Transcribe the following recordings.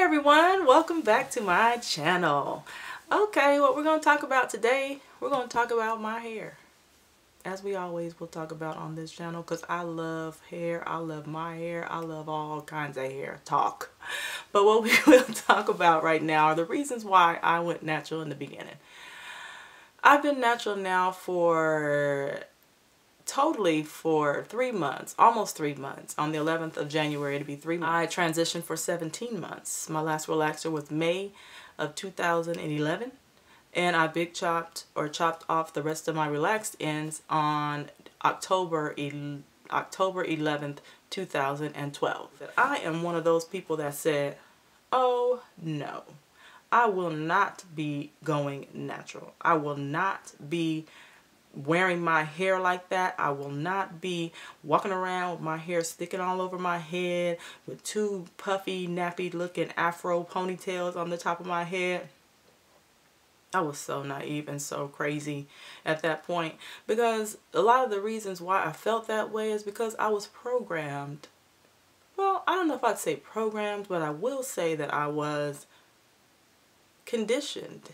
everyone, welcome back to my channel. Okay, what we're going to talk about today, we're going to talk about my hair. As we always will talk about on this channel, because I love hair, I love my hair, I love all kinds of hair talk. But what we will talk about right now are the reasons why I went natural in the beginning. I've been natural now for 3 months, almost 3 months. On the 11th of January, to be 3 months. I transitioned for 17 months. My last relaxer was May of 2011. And I chopped off the rest of my relaxed ends on October 11th, 2012. I am one of those people that said, oh no, I will not be going natural. I will not be wearing my hair like that. I will not be walking around with my hair sticking all over my head with two puffy, nappy looking afro ponytails on the top of my head. I was so naive and so crazy at that point, because a lot of the reasons why I felt that way is because I was programmed. Well, I don't know if I'd say programmed, but I will say that I was conditioned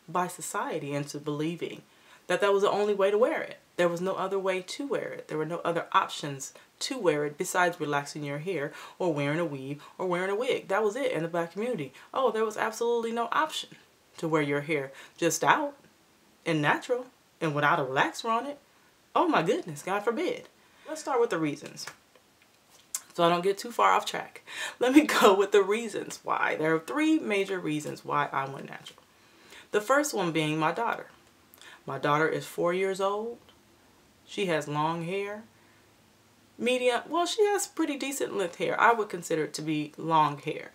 by society into believing that that was the only way to wear it. There was no other way to wear it. There were no other options to wear it besides relaxing your hair or wearing a weave or wearing a wig. That was it in the Black community. Oh, there was absolutely no option to wear your hair just out and natural and without a relaxer on it. Oh my goodness, God forbid. Let's start with the reasons, so I don't get too far off track. Let me go with the reasons why. There are 3 major reasons why I went natural. The first one being my daughter. My daughter is 4 years old. She has long hair. Medium, well, she has pretty decent length hair. I would consider it to be long hair.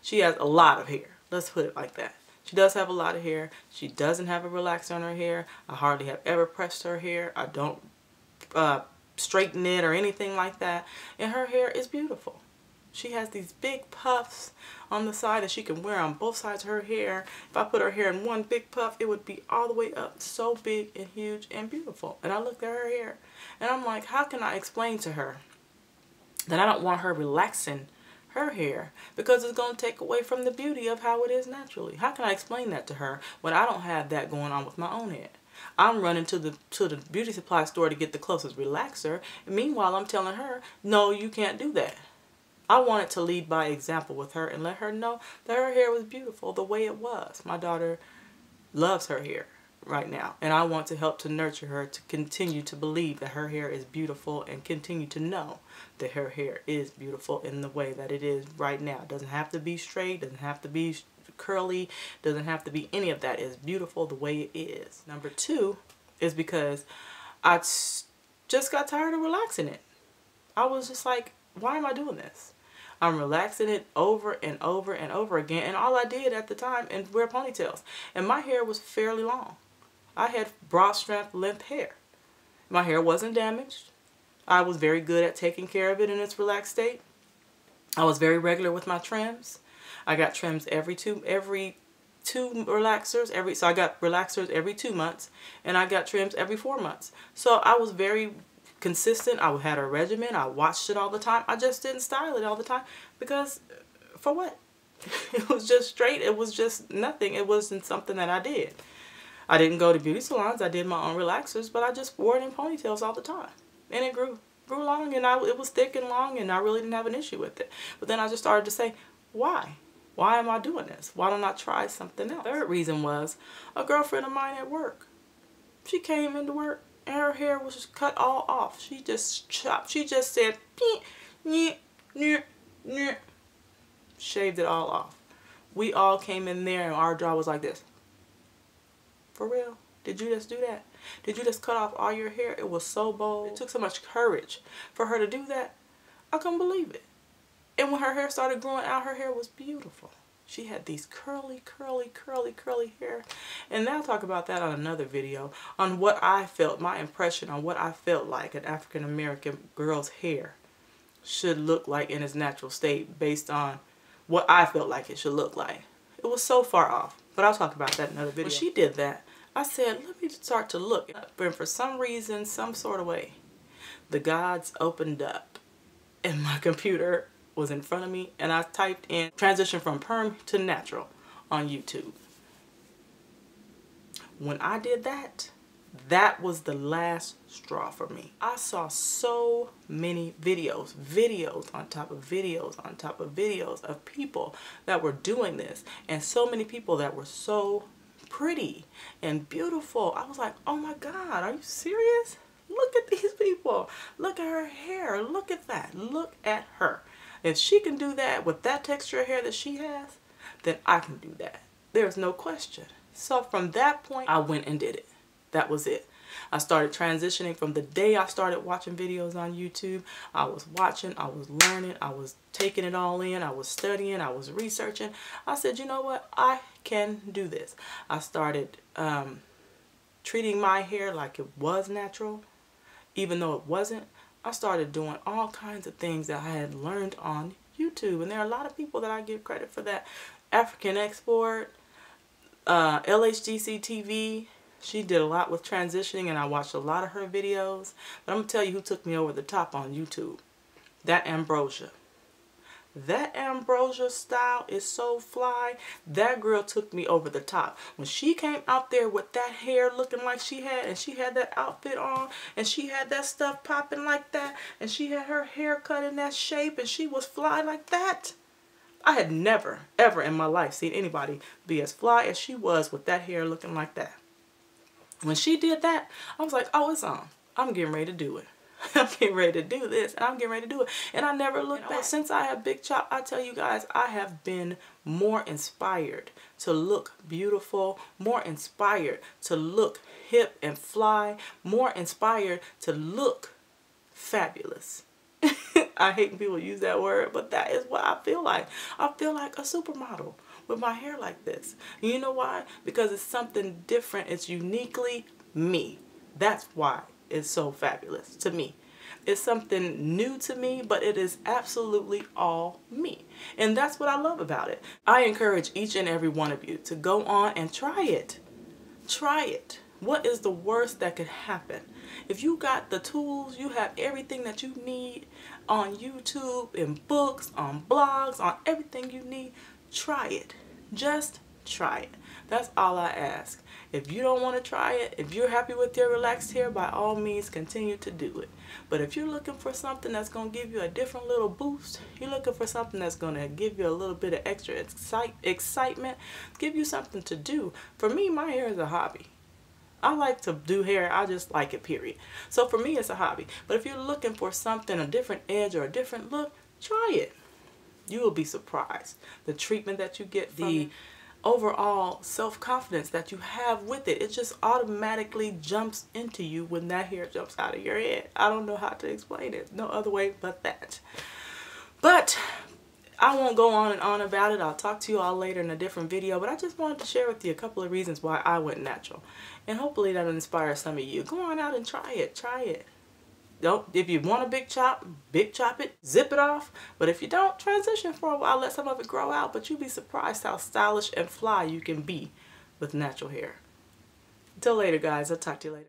She has a lot of hair. Let's put it like that. She does have a lot of hair. She doesn't have a relaxer on her hair. I hardly have ever pressed her hair. I don't straighten it or anything like that. And her hair is beautiful. She has these big puffs on the side that she can wear on both sides of her hair. If I put her hair in one big puff, it would be all the way up, so big and huge and beautiful. And I looked at her hair and I'm like, how can I explain to her that I don't want her relaxing her hair, because it's going to take away from the beauty of how it is naturally? How can I explain that to her when I don't have that going on with my own hair? I'm running to the beauty supply store to get the closest relaxer, and meanwhile I'm telling her, no, you can't do that. I wanted to lead by example with her and let her know that her hair was beautiful the way it was. My daughter loves her hair right now, and I want to help to nurture her to continue to believe that her hair is beautiful and continue to know that her hair is beautiful in the way that it is right now. It doesn't have to be straight, doesn't have to be curly, doesn't have to be any of that. It's beautiful the way it is. Number 2 is because I just got tired of relaxing it. I was just like, why am I doing this? I'm relaxing it over and over and over again, and all I did at the time and wear ponytails, and my hair was fairly long. I had broad strength length hair. My hair wasn't damaged. I was very good at taking care of it in its relaxed state. I was very regular with my trims. I got trims every two relaxers, so I got relaxers every 2 months, and I got trims every 4 months. So I was very consistent. I had a regimen. I watched it all the time. I just didn't style it all the time, because for what? It was just straight. It was just nothing. It wasn't something that I did. I didn't go to beauty salons. I did my own relaxers, but I just wore it in ponytails all the time, and it grew long, and it was thick and long, and I really didn't have an issue with it. But then I just started to say, why? Why am I doing this? Why don't I try something else? Third reason was a girlfriend of mine at work. She came into work and her hair was just cut all off. She just chopped. She just said, shaved it all off. We all came in there and our jaw was like this. For real? Did you just do that? Did you just cut off all your hair? It was so bold. It took so much courage for her to do that. I couldn't believe it. And when her hair started growing out, her hair was beautiful. She had these curly, curly, curly, curly hair. And I'll talk about that on another video, on what I felt, my impression on what I felt like an African American girl's hair should look like in its natural state, based on what I felt like it should look like. It was so far off, but I'll talk about that in another video. When she did that, I said, let me start to look. And for some reason, some sort of way, the gods opened up and my computer was in front of me and I typed in transition from perm to natural on YouTube. When I did that, that was the last straw for me. I saw so many videos on top of videos on top of videos of people that were doing this, and so many people that were so pretty and beautiful. I was like, oh my God, are you serious? Look at these people. Look at her hair. Look at that. Look at her. If she can do that with that texture of hair that she has, then I can do that. There's no question. So from that point, I went and did it. That was it. I started transitioning from the day I started watching videos on YouTube. I was watching, I was learning, I was taking it all in, I was studying, I was researching. I said, you know what? I can do this. I started treating my hair like it was natural, even though it wasn't. I started doing all kinds of things that I had learned on YouTube. And there are a lot of people that I give credit for that. African Export, LHGC TV. She did a lot with transitioning and I watched a lot of her videos. But I'm going to tell you who took me over the top on YouTube. That Ambrosia. That Ambrosia style is so fly. That girl took me over the top. When she came out there with that hair looking like she had, and she had that outfit on, and she had that stuff popping like that, and she had her hair cut in that shape, and she was fly like that. I had never, ever in my life seen anybody be as fly as she was with that hair looking like that. When she did that, I was like, oh, it's on. I'm getting ready to do it. I'm getting ready to do this, and I'm getting ready to do it. And I never looked back. Since I have Big Chop, I tell you guys, I have been more inspired to look beautiful, more inspired to look hip and fly, more inspired to look fabulous. I hate when people use that word, but that is what I feel like. I feel like a supermodel with my hair like this. And you know why? Because it's something different. It's uniquely me. That's why it's so fabulous to me. It's something new to me, but it is absolutely all me. And that's what I love about it. I encourage each and every one of you to go on and try it. Try it. What is the worst that could happen? If you got the tools, you have everything that you need on YouTube, in books, on blogs, on everything you need, try it. Just try it. That's all I ask. If you don't want to try it, if you're happy with your relaxed hair, by all means continue to do it. But if you're looking for something that's going to give you a different little boost, you're looking for something that's going to give you a little bit of extra excitement, give you something to do. For me, my hair is a hobby. I like to do hair. I just like it, period. So for me, it's a hobby. But if you're looking for something, a different edge or a different look, try it. You will be surprised. The treatment that you get, the overall self-confidence that you have with it, it just automatically jumps into you when that hair jumps out of your head. I don't know how to explain it. No other way but that. But I won't go on and on about it. I'll talk to you all later in a different video, but I just wanted to share with you a couple of reasons why I went natural. And hopefully that'll inspire some of you. Go on out and try it. Try it. Don't, if you want a big chop it, zip it off. But if you don't, transition for a while, let some of it grow out. But you'll be surprised how stylish and fly you can be with natural hair. Until later, guys. I'll talk to you later.